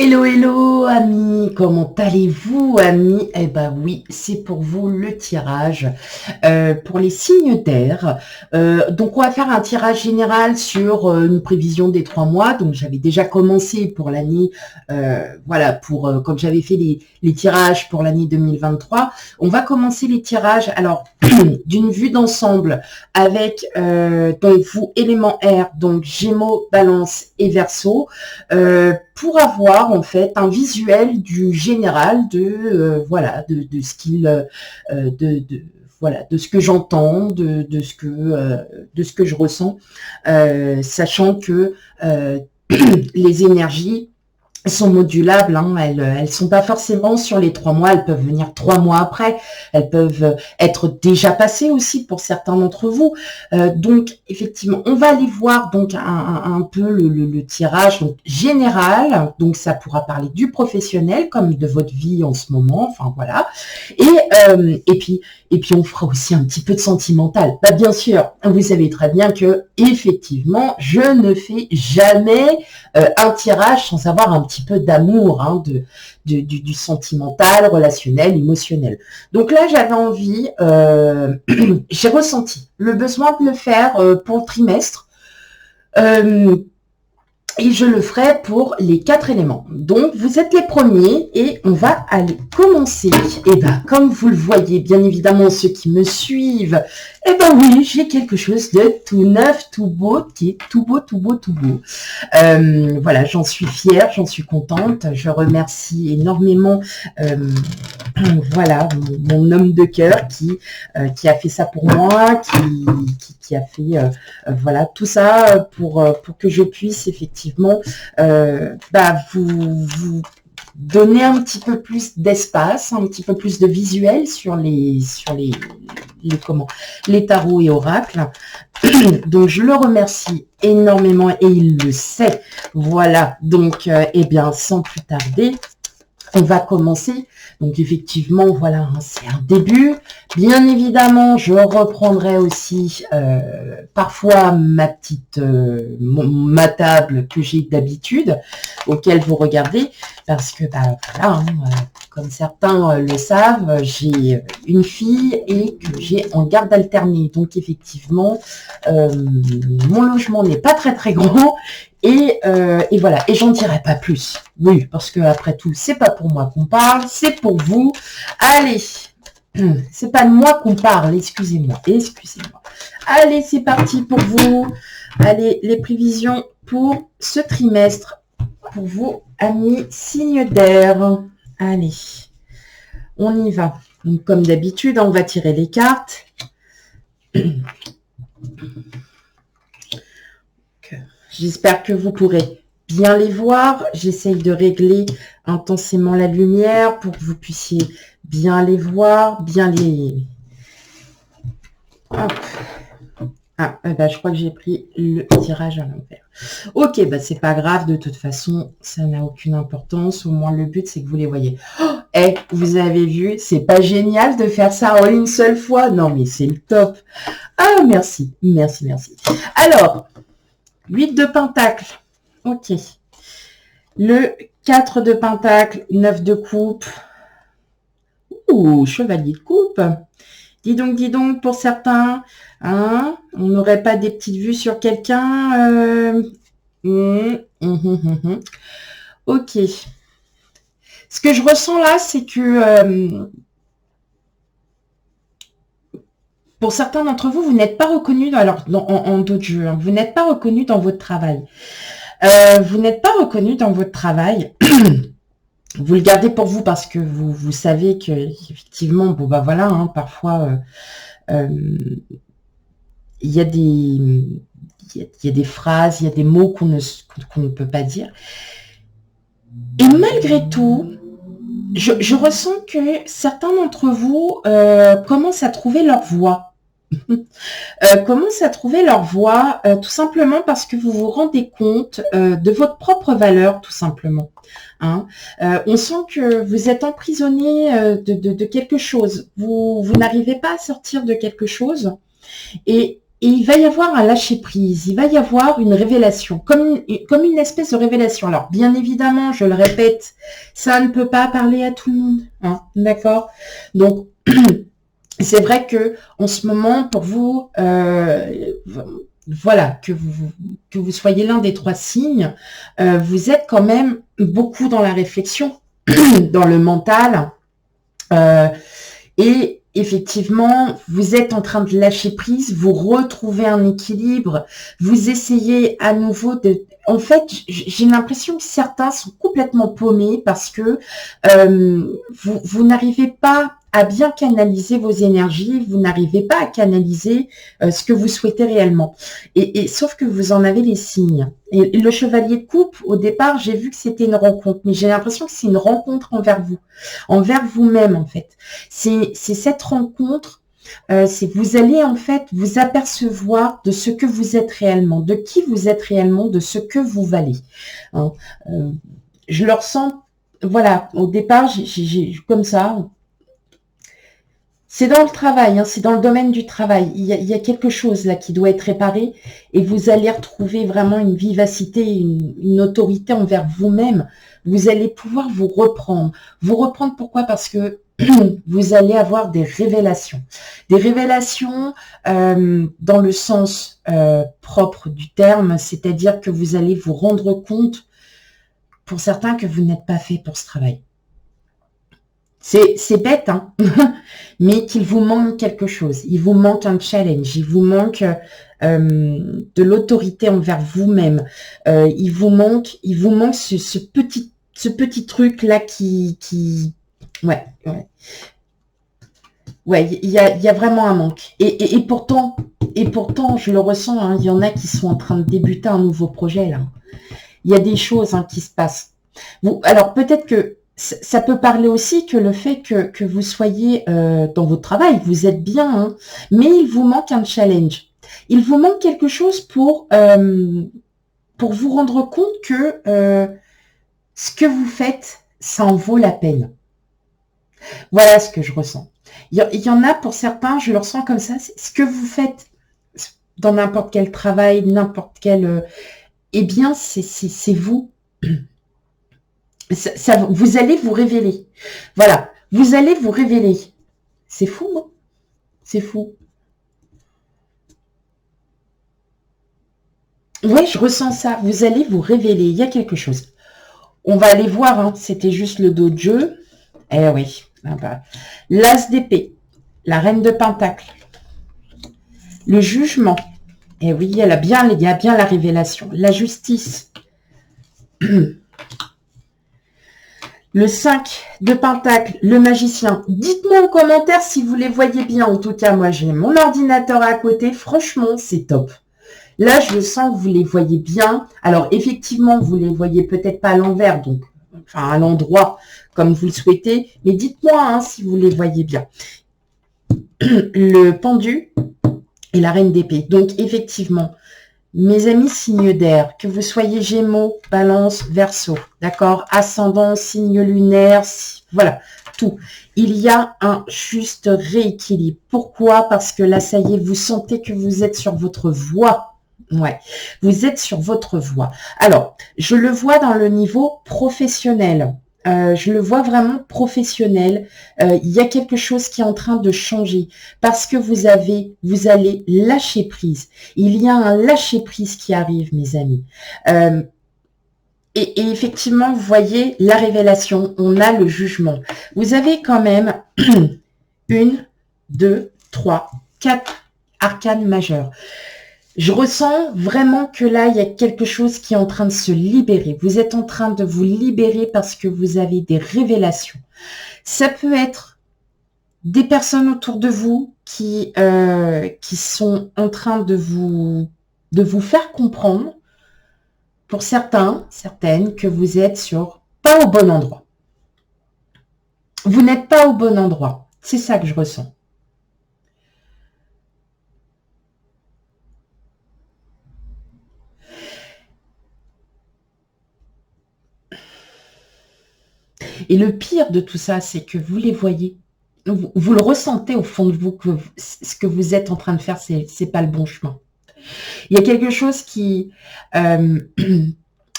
Hello, hello, amis, comment allez-vous, amis? Eh ben oui, c'est pour vous le tirage pour les signes d'air. Donc, on va faire un tirage général sur une prévision des 3 mois. Donc, j'avais déjà commencé pour l'année, voilà, comme j'avais fait les tirages pour l'année 2023. On va commencer les tirages, alors, d'une vue d'ensemble avec, donc, vous, élément air, donc Gémeaux, Balance et Verseau. Pour avoir en fait un visuel du général voilà de ce qu'il voilà de ce que j'entends de ce que je ressens, sachant que les énergies sont modulables, hein, elles sont pas forcément sur les 3 mois, elles peuvent venir 3 mois après, elles peuvent être déjà passées aussi pour certains d'entre vous. Donc effectivement, on va aller voir donc un peu le tirage donc, général, donc ça pourra parler du professionnel comme de votre vie en ce moment, enfin voilà. Et puis on fera aussi un petit peu de sentimental. Bah, bien sûr, vous savez très bien que effectivement, je ne fais jamais un tirage sans avoir un petit peu d'amour, hein, du sentimental, relationnel, émotionnel. Donc là, j'avais envie, j'ai ressenti le besoin de le faire pour le trimestre. Euh, et je le ferai pour les 4 éléments. Donc, vous êtes les premiers et on va aller commencer. Et bien, comme vous le voyez, bien évidemment, ceux qui me suivent, eh ben oui, j'ai quelque chose de tout neuf, tout beau, qui est tout beau, tout beau, tout beau. Voilà, j'en suis fière, j'en suis contente. Je remercie énormément, voilà, mon homme de cœur qui a fait ça pour moi, qui a fait voilà tout ça pour que je puisse effectivement vous donner un petit peu plus d'espace, un petit peu plus de visuel sur les tarots et oracles. Donc je le remercie énormément et il le sait. Voilà, donc eh bien sans plus tarder, on va commencer. Donc effectivement, voilà, hein, c'est un début. Bien évidemment, je reprendrai aussi parfois ma table que j'ai d'habitude, auquel vous regardez, parce que voilà, hein, comme certains le savent, j'ai une fille et que j'ai en garde alternée. Donc effectivement, mon logement n'est pas très très grand. Et voilà, et j'en dirai pas plus. Oui, parce que après tout, c'est pas pour moi qu'on parle, c'est pour vous. Allez, c'est pas de moi qu'on parle, excusez-moi. Allez, c'est parti pour vous. Allez, les prévisions pour ce trimestre, pour vous, amis signes d'air. Allez, on y va. Donc, comme d'habitude, on va tirer les cartes. J'espère que vous pourrez bien les voir. J'essaye de régler intensément la lumière pour que vous puissiez bien les voir, bien les... Hop. Ah, je crois que j'ai pris le tirage à l'envers. Ok, c'est pas grave, de toute façon, ça n'a aucune importance. Au moins, le but, c'est que vous les voyez. Oh, vous avez vu, c'est pas génial de faire ça en une seule fois. Non, mais c'est le top. Ah, merci. Alors, 8 de pentacle. Ok. Le 4 de pentacle, 9 de coupe. Ouh, chevalier de coupe. Dis donc, pour certains, hein, on n'aurait pas des petites vues sur quelqu'un. Ok. Ce que je ressens là, c'est que pour certains d'entre vous, vous n'êtes pas reconnus en d'autres jeux. Hein, vous n'êtes pas reconnus dans votre travail. Vous n'êtes pas reconnu dans votre travail. Vous le gardez pour vous parce que vous savez que effectivement, voilà, hein, parfois il y a des phrases, il y a des mots qu'on ne peut pas dire. Et malgré tout, je ressens que certains d'entre vous commencent à trouver leur voix. Commencent à trouver leur voie tout simplement parce que vous vous rendez compte de votre propre valeur, tout simplement. Hein. On sent que vous êtes emprisonné de quelque chose. Vous n'arrivez pas à sortir de quelque chose. Et Et il va y avoir un lâcher-prise, il va y avoir une révélation, comme une espèce de révélation. Alors, bien évidemment, je le répète, ça ne peut pas parler à tout le monde, hein, d'accord? Donc, c'est vrai que en ce moment, pour vous, voilà, que vous soyez l'un des 3 signes, vous êtes quand même beaucoup dans la réflexion, dans le mental, euh, et effectivement, vous êtes en train de lâcher prise, vous retrouvez un équilibre, vous essayez à nouveau de... En fait, j'ai l'impression que certains sont complètement paumés parce que vous n'arrivez pas à bien canaliser vos énergies, vous n'arrivez pas à canaliser ce que vous souhaitez réellement. Et sauf que vous en avez les signes. Et le chevalier de coupe, au départ, j'ai vu que c'était une rencontre, mais j'ai l'impression que c'est une rencontre envers vous-même en fait. C'est cette rencontre, c'est vous allez en fait vous apercevoir de ce que vous êtes réellement, de qui vous êtes réellement, de ce que vous valez. Hein. Je le ressens, voilà, au départ, j'ai comme ça. C'est dans le travail, hein, c'est dans le domaine du travail. Il y a quelque chose là qui doit être réparé et vous allez retrouver vraiment une vivacité, une autorité envers vous-même. Vous allez pouvoir vous reprendre. Vous reprendre pourquoi? Parce que vous allez avoir des révélations. Des révélations dans le sens propre du terme, c'est-à-dire que vous allez vous rendre compte, pour certains, que vous n'êtes pas fait pour ce travail. C'est bête, hein, mais qu'il vous manque quelque chose. Il vous manque un challenge. Il vous manque de l'autorité envers vous-même. Il vous manque ce petit truc là ouais, ouais, il y a vraiment un manque. Et pourtant, je le ressens. Hein, il y en a qui sont en train de débuter un nouveau projet là. Il y a des choses hein, qui se passent. Alors peut-être que ça peut parler aussi que le fait que vous soyez dans votre travail, vous êtes bien, hein, mais il vous manque un challenge. Il vous manque quelque chose pour vous rendre compte que ce que vous faites, ça en vaut la peine. Voilà ce que je ressens. Il y en a pour certains, je le ressens comme ça, ce que vous faites dans n'importe quel travail, n'importe quel... eh bien, c'est vous. Vous allez vous révéler. Voilà, vous allez vous révéler. C'est fou, non? C'est fou. Oui, je ressens ça. Vous allez vous révéler. Il y a quelque chose. On va aller voir. Hein. C'était juste le dos de jeu. Eh oui. Ah bah. L'as d'épée. La reine de pentacle. Le jugement. Eh oui, il y a bien la révélation. La justice. Le 5 de pentacle, le magicien. Dites-moi en commentaire si vous les voyez bien. En tout cas, moi, j'ai mon ordinateur à côté. Franchement, c'est top. Là, je sens que vous les voyez bien. Alors, effectivement, vous les voyez peut-être pas à l'envers, donc, enfin, à l'endroit comme vous le souhaitez. Mais dites-moi hein, si vous les voyez bien. Le pendu et la reine d'épée. Donc, effectivement, mes amis signes d'air, que vous soyez Gémeaux, Balance, Verseau, d'accord, ascendant, signe lunaire, voilà, tout. Il y a un juste rééquilibre. Pourquoi? Parce que là, ça y est, vous sentez que vous êtes sur votre voie. Ouais, vous êtes sur votre voie. Alors, je le vois dans le niveau professionnel. Je le vois vraiment professionnel. Il y a quelque chose qui est en train de changer parce que vous allez lâcher prise. Il y a un lâcher prise qui arrive, mes amis. Et effectivement, vous voyez la révélation. On a le jugement. Vous avez quand même 1, 2, 3, 4 arcanes majeures. Je ressens vraiment que là, il y a quelque chose qui est en train de se libérer. Vous êtes en train de vous libérer parce que vous avez des révélations. Ça peut être des personnes autour de vous qui sont en train de vous faire comprendre, pour certaines, que vous êtes pas au bon endroit. Vous n'êtes pas au bon endroit. C'est ça que je ressens. Et le pire de tout ça, c'est que vous les voyez. vous le ressentez au fond de vous que ce que vous êtes en train de faire, c'est pas le bon chemin. Il y a quelque chose qui...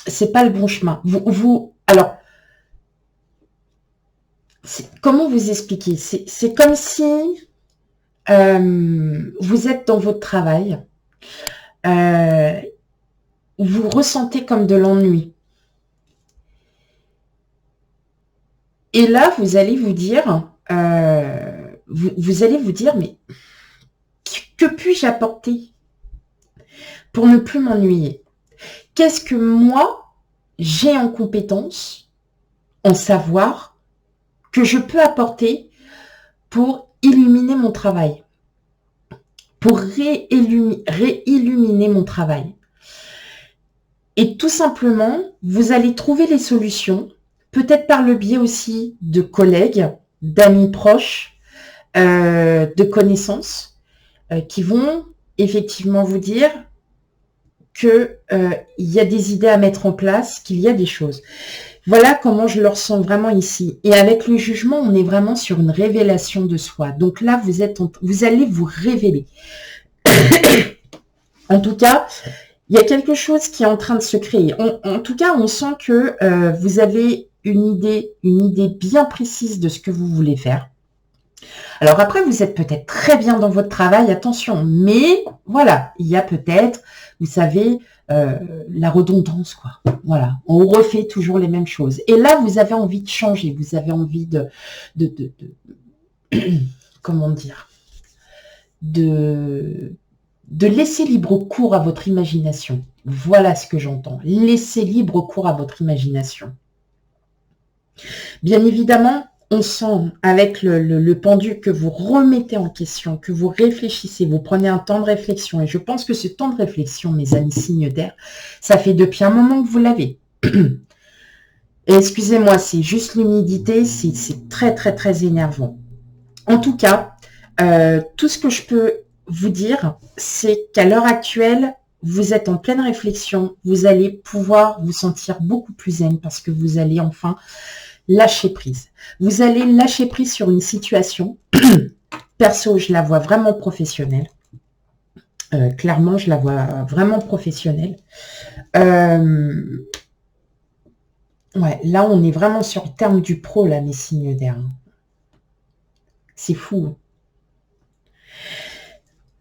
c'est pas le bon chemin. Alors, comment vous expliquer? C'est comme si vous êtes dans votre travail, vous ressentez comme de l'ennui. Et là, vous allez vous dire, vous allez vous dire, mais que puis-je apporter pour ne plus m'ennuyer? Qu'est-ce que moi, j'ai en compétence, en savoir, que je peux apporter pour illuminer mon travail, pour réilluminer mon travail? Et tout simplement, vous allez trouver les solutions, peut-être par le biais aussi de collègues, d'amis proches, de connaissances, qui vont effectivement vous dire qu'il y a des idées à mettre en place, qu'il y a des choses. Voilà comment je le ressens vraiment ici. Et avec le jugement, on est vraiment sur une révélation de soi. Donc là, vous allez vous révéler. En tout cas, il y a quelque chose qui est en train de se créer. En tout cas, on sent que vous avez une idée bien précise de ce que vous voulez faire. Alors après, vous êtes peut-être très bien dans votre travail, attention, mais voilà, il y a peut-être, vous savez, la redondance, quoi. Voilà, on refait toujours les mêmes choses. Et là, vous avez envie de changer, vous avez envie de comment dire, de laisser libre cours à votre imagination. Voilà ce que j'entends. Laissez libre cours à votre imagination. Bien évidemment, on sent avec le pendu que vous remettez en question, que vous réfléchissez, vous prenez un temps de réflexion. Et je pense que ce temps de réflexion, mes amis signes d'air, ça fait depuis un moment que vous l'avez. Et excusez-moi, c'est juste l'humidité, c'est très, très, très énervant. En tout cas, tout ce que je peux vous dire, c'est qu'à l'heure actuelle, vous êtes en pleine réflexion, vous allez pouvoir vous sentir beaucoup plus zen parce que vous allez enfin lâcher prise. Vous allez lâcher prise sur une situation. Perso, je la vois vraiment professionnelle. Clairement, je la vois vraiment professionnelle. Ouais, là, on est vraiment sur le terme du pro, là, mes signes d'air. C'est fou.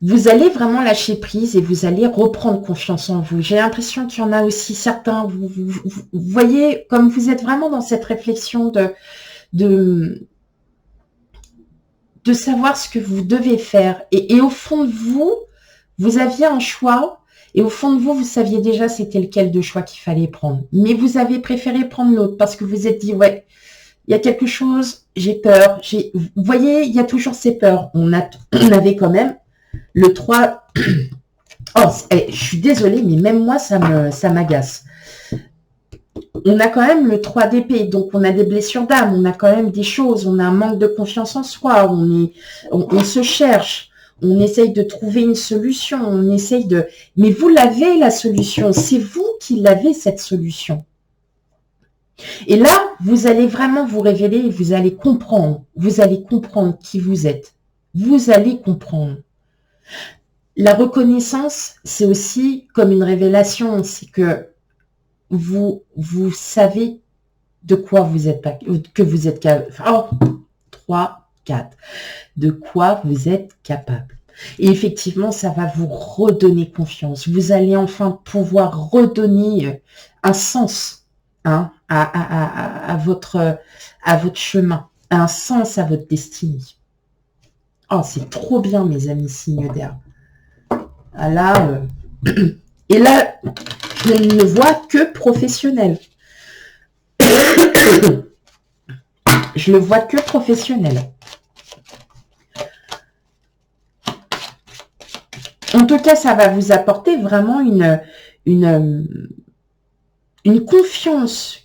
Vous allez vraiment lâcher prise et vous allez reprendre confiance en vous. J'ai l'impression qu'il y en a aussi certains, vous voyez, comme vous êtes vraiment dans cette réflexion de savoir ce que vous devez faire. Et au fond de vous, vous aviez un choix et au fond de vous, vous saviez déjà c'était lequel de choix qu'il fallait prendre. Mais vous avez préféré prendre l'autre parce que vous vous êtes dit, ouais, il y a quelque chose, j'ai peur. Vous voyez, il y a toujours ces peurs. On avait quand même le 3... Oh, je suis désolée, mais même moi, ça m'agace. On a quand même le 3 d'épée, donc on a des blessures d'âme, on a quand même des choses, on a un manque de confiance en soi, on se cherche, on essaye de trouver une solution, on essaye de... Mais vous l'avez, la solution, c'est vous qui l'avez, cette solution. Et là, vous allez vraiment vous révéler et vous allez comprendre qui vous êtes. Vous allez comprendre. La reconnaissance, c'est aussi comme une révélation, c'est que vous savez de quoi vous êtes que vous êtes capable. Oh, 3, 4. De quoi vous êtes capable. Et effectivement, ça va vous redonner confiance. Vous allez enfin pouvoir redonner un sens à votre chemin, un sens à votre destinée. Oh, c'est trop bien, mes amis signes d'air. Là, et là, je ne vois que professionnel. Je le vois que professionnel. En tout cas, ça va vous apporter vraiment une confiance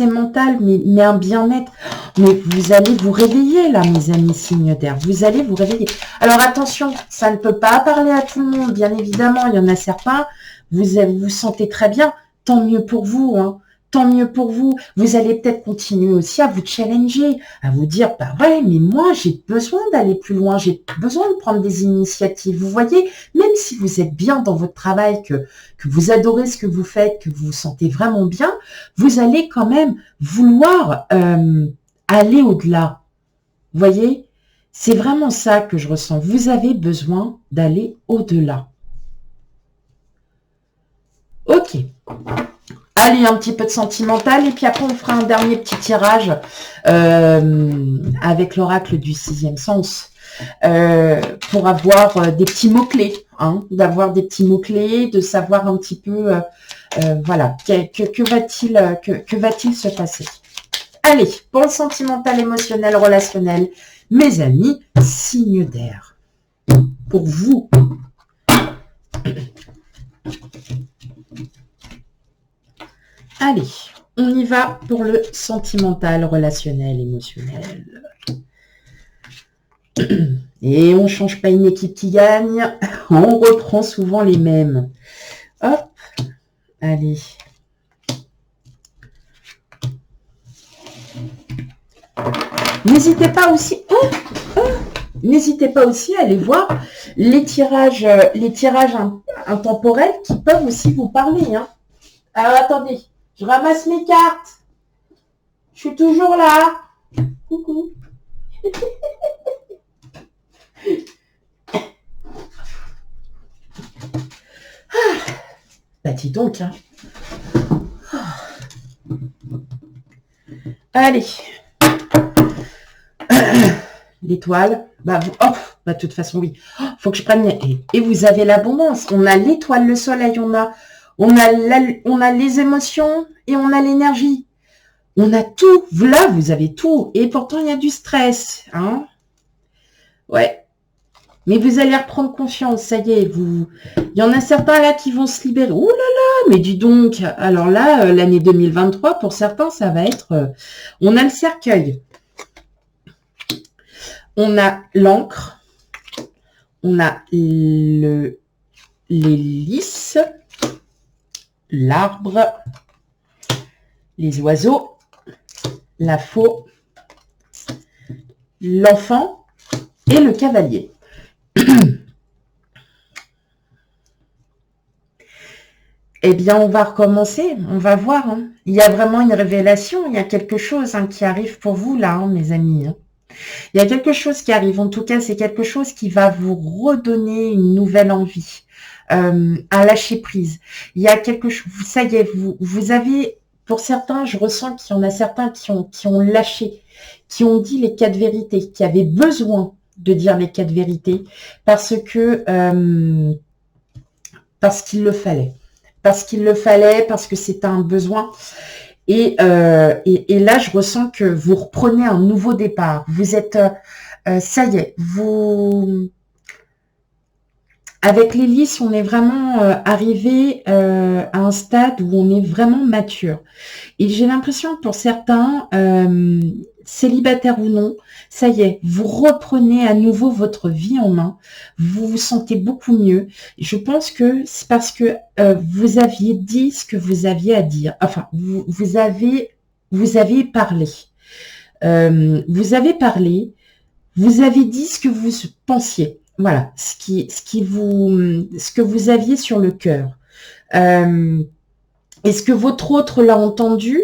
mentale, mais un bien-être. Mais vous allez vous réveiller là, mes amis signes d'air. Vous allez vous réveiller. Alors attention, ça ne peut pas parler à tout le monde, bien évidemment. Il y en a certains, vous vous sentez très bien. Tant mieux pour vous, hein. tant mieux pour vous. Vous allez peut-être continuer aussi à vous challenger, à vous dire, bah ouais, mais moi, j'ai besoin d'aller plus loin, j'ai besoin de prendre des initiatives. Vous voyez, même si vous êtes bien dans votre travail, que vous adorez ce que vous faites, que vous vous sentez vraiment bien, vous allez quand même vouloir aller au-delà. Vous voyez, c'est vraiment ça que je ressens. Vous avez besoin d'aller au-delà. Ok. Allez, un petit peu de sentimental et puis après on fera un dernier petit tirage avec l'oracle du sixième sens pour avoir des petits mots-clés, hein, d'avoir des petits mots-clés, de savoir un petit peu, voilà, que va-t-il se passer. Allez, pour le sentimental, émotionnel, relationnel, mes amis, signe d'air. Pour vous. Allez, on y va pour le sentimental, relationnel, émotionnel. Et on ne change pas une équipe qui gagne, on reprend souvent les mêmes. Hop, allez. N'hésitez pas aussi, n'hésitez pas aussi à aller voir les tirages intemporels qui peuvent aussi vous parler. Hein. Alors attendez, je ramasse mes cartes. Je suis toujours là. Coucou. Bah dis donc. Hein. Allez. L'étoile. Bah, de toute façon, oui. Faut que je prenne. Et vous avez l'abondance. On a l'étoile, le soleil, on a les émotions et on a l'énergie. On a tout. Là, vous avez tout. Et pourtant, il y a du stress. Hein, ouais. Mais vous allez reprendre confiance. Ça y est, il y en a certains là qui vont se libérer. Ouh là là, mais dis donc. Alors là, l'année 2023, pour certains, ça va être... on a le cercueil. On a l'encre. On a les lys. L'arbre. Les oiseaux. La faux. L'enfant. Et le cavalier. Eh bien, on va recommencer, on va voir. Hein. Il y a vraiment une révélation, il y a quelque chose qui arrive pour vous là, hein, mes amis. Hein. Il y a quelque chose qui arrive, en tout cas, c'est quelque chose qui va vous redonner une nouvelle envie, un lâcher-prise. Il y a quelque chose, ça y est, vous avez, pour certains, je ressens qu'il y en a certains qui ont lâché, qui ont dit les 4 vérités, qui avaient besoin de dire les 4 vérités, parce qu'il le fallait. Parce que c'est un besoin. Et là, je ressens que vous reprenez un nouveau départ. Vous êtes, ça y est, avec les lys, on est vraiment arrivé à un stade où on est vraiment mature. Et j'ai l'impression que pour certains, célibataires ou non, ça y est, vous reprenez à nouveau votre vie en main, vous vous sentez beaucoup mieux. Je pense que c'est parce que vous aviez dit ce que vous aviez à dire. Enfin, vous avez parlé. Vous avez parlé, vous avez dit ce que vous pensiez. Voilà, ce que vous aviez sur le cœur. Est-ce que votre autre l'a entendu?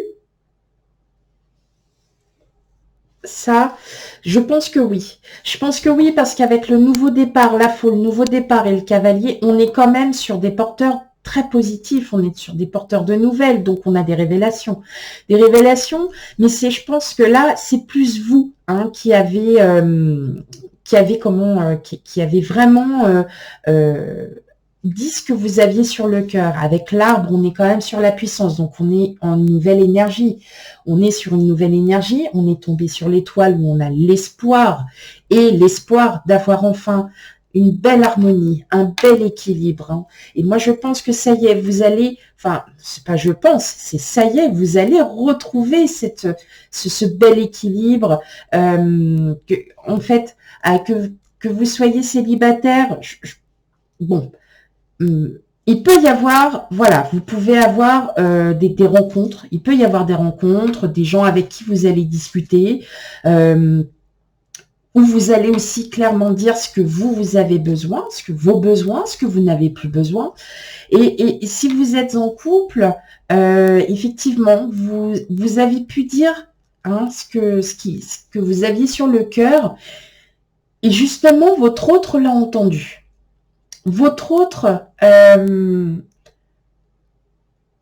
Ça, je pense que oui. Je pense que oui, parce qu'avec le nouveau départ, la foule, le nouveau départ et le cavalier, on est quand même sur des porteurs très positifs. On est sur des porteurs de nouvelles, donc on a des révélations. Des révélations, mais je pense que là, c'est plus vous qui avez vraiment dit ce que vous aviez sur le cœur. Avec l'arbre, on est quand même sur la puissance, donc on est en nouvelle énergie. On est sur une nouvelle énergie, on est tombé sur l'étoile où on a l'espoir, et l'espoir d'avoir enfin une belle harmonie, un bel équilibre. Hein. Et moi, je pense que ça y est, vous allez, enfin, c'est pas je pense, c'est ça y est, vous allez retrouver ce bel équilibre. En fait, que vous soyez célibataire, bon, il peut y avoir, voilà, vous pouvez avoir des rencontres. Il peut y avoir des rencontres, des gens avec qui vous allez discuter, où vous allez aussi clairement dire ce que vous avez besoin, ce que vos besoins, ce que vous n'avez plus besoin. Et si vous êtes en couple, effectivement, vous avez pu dire ce que vous aviez sur le cœur. Et justement, votre autre l'a entendu. Votre autre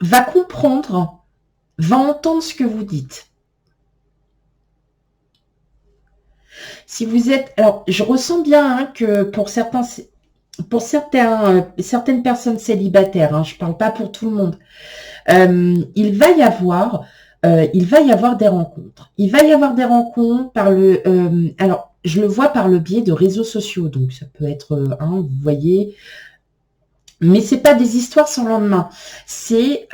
va comprendre, va entendre ce que vous dites. Si vous êtes... Alors, je ressens bien que pour certaines personnes célibataires, je ne parle pas pour tout le monde, il va y avoir des rencontres. Il va y avoir des rencontres par le... alors, je le vois par le biais de réseaux sociaux. Donc, ça peut être, vous voyez... Mais c'est pas des histoires sans lendemain. C'est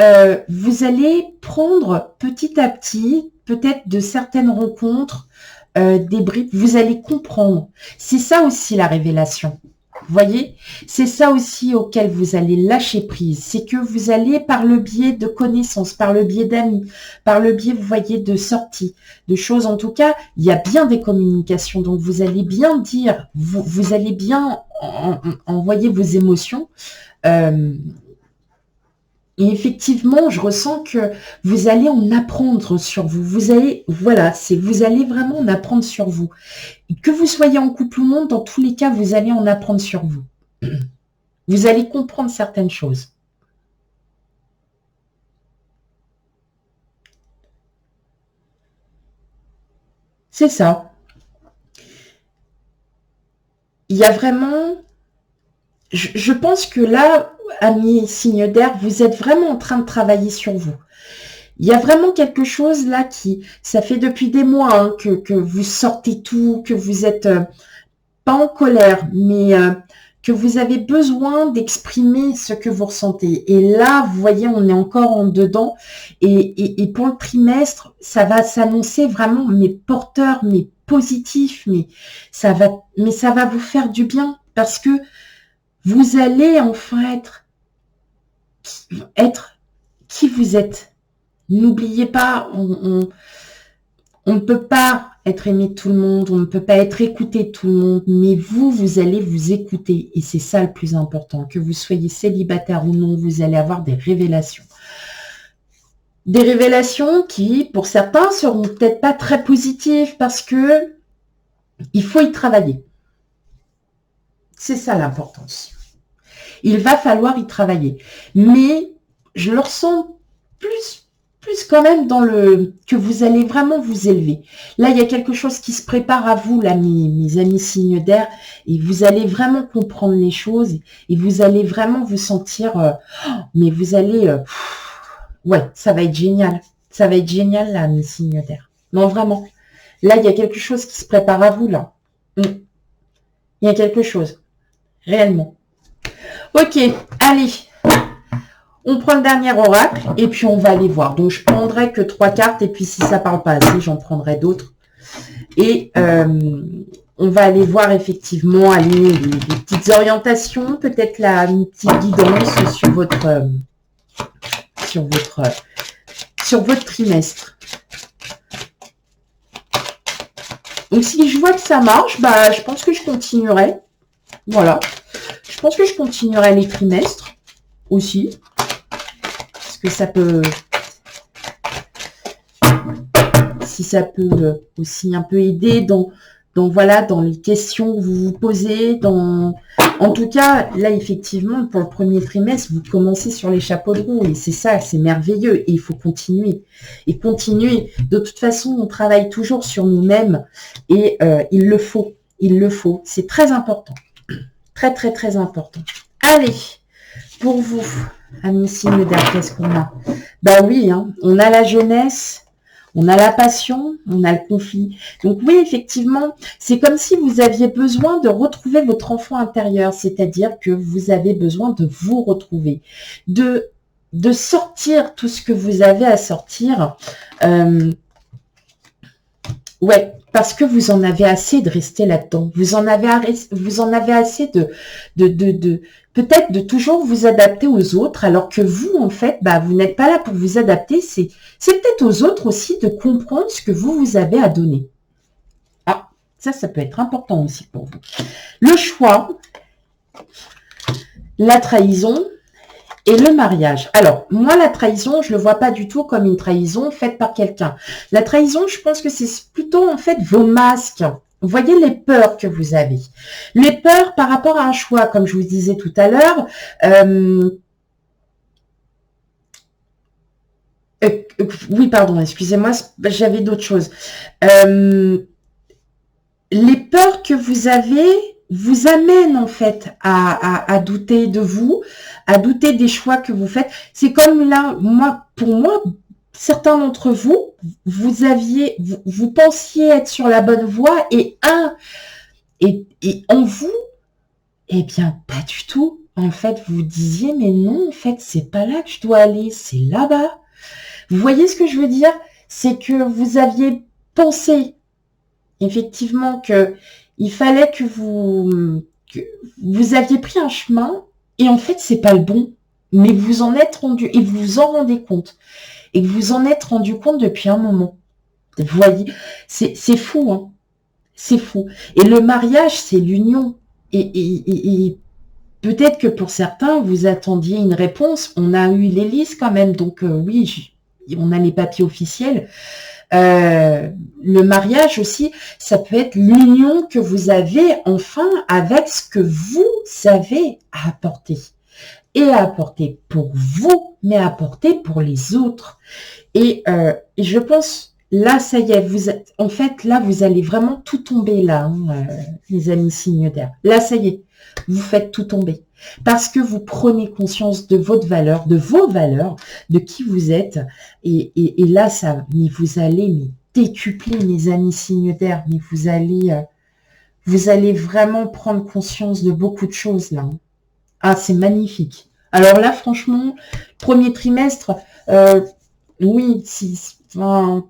vous allez prendre petit à petit, peut-être de certaines rencontres, des bribes. Vous allez comprendre. C'est ça aussi la révélation. Vous voyez, c'est ça aussi auquel vous allez lâcher prise. C'est que vous allez par le biais de connaissances, par le biais d'amis, par le biais, vous voyez, de sorties, de choses. En tout cas, il y a bien des communications. Donc, vous allez bien dire, vous allez bien envoyer vos émotions. Et effectivement, je ressens que vous allez en apprendre sur vous. Vous allez, voilà, vous allez vraiment en apprendre sur vous. Et que vous soyez en couple ou non, dans tous les cas, vous allez en apprendre sur vous. Vous allez comprendre certaines choses. C'est ça. Il y a vraiment... Je pense que là, amis signes d'air, vous êtes vraiment en train de travailler sur vous. Il y a vraiment quelque chose là ça fait depuis des mois que vous sortez tout, que vous êtes pas en colère, mais que vous avez besoin d'exprimer ce que vous ressentez. Et là, vous voyez, on est encore en dedans. Et pour le trimestre, ça va s'annoncer vraiment, mais porteur, mais positif, mais ça va vous faire du bien parce que vous allez enfin être qui vous êtes. N'oubliez pas, on ne peut pas être aimé de tout le monde, on ne peut pas être écouté de tout le monde, mais vous allez vous écouter. Et c'est ça le plus important. Que vous soyez célibataire ou non, vous allez avoir des révélations. Des révélations qui, pour certains, seront peut-être pas très positives parce que il faut y travailler. C'est ça l'importance. Il va falloir y travailler. Mais je le ressens plus quand même dans que vous allez vraiment vous élever. Là, il y a quelque chose qui se prépare à vous, là, mes amis signes d'air, et vous allez vraiment comprendre les choses, et vous allez vraiment vous sentir, mais vous allez, ouais, ça va être génial. Ça va être génial, là, mes signes d'air. Non, vraiment. Là, il y a quelque chose qui se prépare à vous, là. Il y a quelque chose. Réellement. Ok, allez. On prend le dernier oracle et puis on va aller voir. Donc, je prendrai que 3 cartes et puis si ça parle pas assez, j'en prendrai d'autres. Et on va aller voir effectivement les petites orientations, peut-être une petite guidance sur votre trimestre. Donc, si je vois que ça marche, je pense que je continuerai. Voilà. Je pense que je continuerai les trimestres aussi. Parce que ça peut... Si ça peut aussi un peu aider dans les questions que vous vous posez. En tout cas, là, effectivement, pour le premier trimestre, vous commencez sur les chapeaux de roue. Et c'est ça, c'est merveilleux. Et il faut continuer. Et continuer. De toute façon, on travaille toujours sur nous-mêmes. Et il le faut. Il le faut. C'est très important. Très, très, très important. Allez, pour vous, amis signes d'air, qu'est-ce qu'on a? Oui, on a la jeunesse, on a la passion, on a le conflit. Donc oui, effectivement, c'est comme si vous aviez besoin de retrouver votre enfant intérieur, c'est-à-dire que vous avez besoin de vous retrouver, de sortir tout ce que vous avez à sortir. Ouais, parce que vous en avez assez de rester là-dedans. Vous en avez assez de peut-être de toujours vous adapter aux autres, alors que vous, en fait, bah, vous n'êtes pas là pour vous adapter. C'est peut-être aux autres aussi de comprendre ce que vous avez à donner. Ah, ça peut être important aussi pour vous. Le choix, la trahison et le mariage. Alors, moi, la trahison, je le vois pas du tout comme une trahison faite par quelqu'un. La trahison, je pense que c'est plutôt, en fait, vos masques. Vous voyez les peurs que vous avez. Les peurs par rapport à un choix, comme je vous disais tout à l'heure. Oui, pardon, excusez-moi, j'avais d'autres choses. Les peurs que vous avez vous amènent en fait à douter de vous, à douter des choix que vous faites. C'est comme là, pour moi, certains d'entre vous, vous pensiez être sur la bonne voie et en vous, eh bien, pas du tout. En fait, vous disiez, mais non, en fait, c'est pas là que je dois aller, c'est là-bas. Vous voyez ce que je veux dire? C'est que vous aviez pensé effectivement que il fallait que vous aviez pris un chemin et en fait c'est pas le bon, mais vous en êtes rendu et vous vous en rendez compte et que vous en êtes rendu compte depuis un moment. Vous voyez, c'est fou, hein, c'est fou. Et le mariage, c'est l'union. Et peut-être que pour certains, vous attendiez une réponse. On a eu l'hélice quand même, donc oui, on a les papiers officiels. Le mariage aussi, ça peut être l'union que vous avez enfin avec ce que vous avez à apporter. Et à apporter pour vous, mais à apporter pour les autres. Et je pense, là, ça y est, en fait, là, vous allez vraiment tout tomber là, hein, les amis signes d'air. Là, ça y est, vous faites tout tomber. Parce que vous prenez conscience de votre valeur, de vos valeurs, de qui vous êtes. Et là, mais vous allez décupler, mes amis signes d'air, mais vous allez vraiment prendre conscience de beaucoup de choses là. Ah, c'est magnifique. Alors là, franchement, premier trimestre, oui, enfin,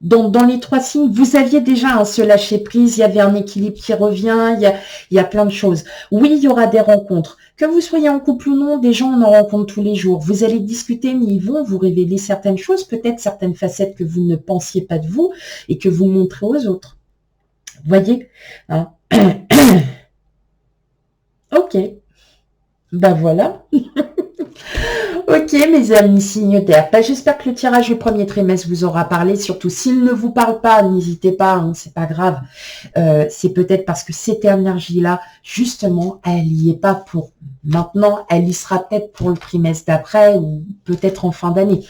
dans les 3 signes, vous aviez déjà ce lâcher prise, il y avait un équilibre qui revient, il y a plein de choses. Oui, il y aura des rencontres. Que vous soyez en couple ou non, des gens, on en rencontre tous les jours. Vous allez discuter, mais ils vont vous révéler certaines choses, peut-être certaines facettes que vous ne pensiez pas de vous et que vous montrez aux autres. Vous voyez, hein? Ok, ben voilà. Ok, mes amis signes d'air. J'espère que le tirage du premier trimestre vous aura parlé. Surtout, s'il ne vous parle pas, n'hésitez pas, hein, c'est pas grave. C'est peut-être parce que cette énergie-là, justement, elle y est pas pour maintenant. Elle y sera peut-être pour le trimestre d'après ou peut-être en fin d'année.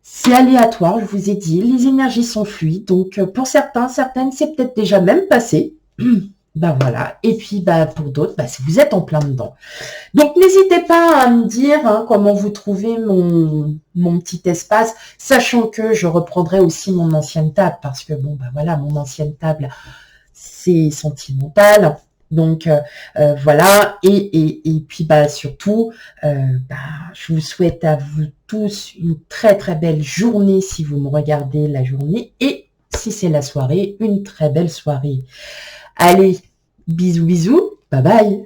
C'est aléatoire, je vous ai dit. Les énergies sont fluides. Donc, pour certaines, c'est peut-être déjà même passé. Ben voilà. Et puis, pour d'autres, si vous êtes en plein dedans. Donc, n'hésitez pas à me dire comment vous trouvez mon petit espace, sachant que je reprendrai aussi mon ancienne table, parce que, voilà, mon ancienne table, c'est sentimental. Donc, voilà. Et puis, surtout, je vous souhaite à vous tous une très, très belle journée si vous me regardez la journée. Et si c'est la soirée, une très belle soirée. Allez, bisous, bisous. Bye bye.